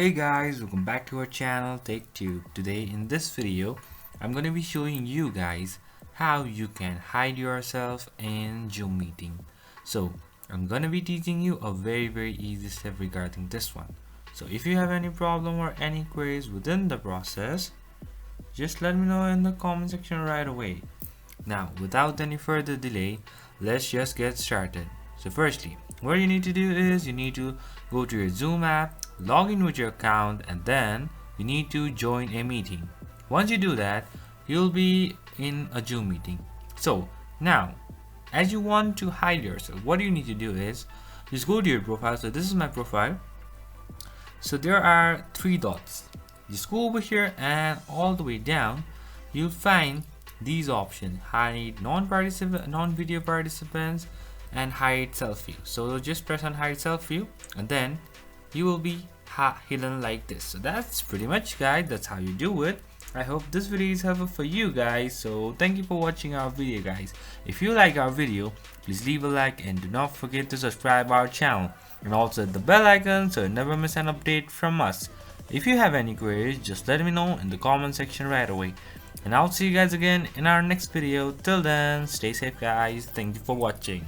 Hey guys, welcome back to our channel Take Two. Today in this video, I'm going to be showing you guys how you can hide yourself in Zoom meeting. So I'm going to be teaching you a very easy step regarding this one. So if you have any problem or any queries within the process, just let me know in the comment section right away. Now without any further delay, let's just get started. So firstly, what you need to do is you need to go to your Zoom app, log in with your account, and then you need to join a meeting. Once you do that, you'll be in a Zoom meeting. So now, as you want to hide yourself, what you need to do is just go to your profile. So this is my profile. So there are three dots. Just go over here and all the way down, you'll find these options: hide non-video participants and hide self-view. So just press on hide self-view and then you will be hidden like this. So that's pretty much, guys, that's how you do it. I hope this video is helpful for you guys. So thank you for watching our video, guys. If you like our video, please leave a like and do not forget to subscribe our channel and also hit the bell icon so you never miss an update from us. If you have any queries, just let me know in the comment section right away. And I'll see you guys again in our next video. Till then, stay safe, guys. Thank you for watching.